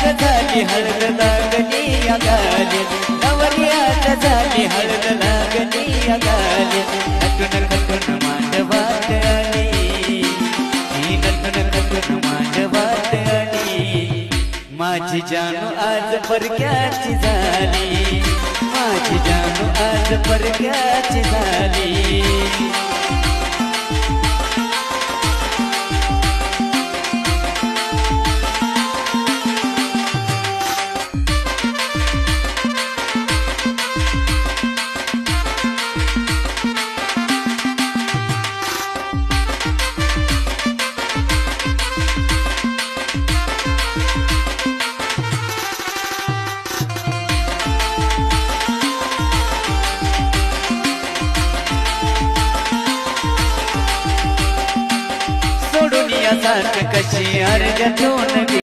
झाली हळद लागली या गालीत, नवऱ्यात झाली हळद लागली या गालीत. नटून खटून मांडवात आली, ही नटून खटून मांडवात आली. माझी जानू आज परक्याची झाली, माझी जानू आज परक्याची झाली. सारख कशी अर्घ्यातून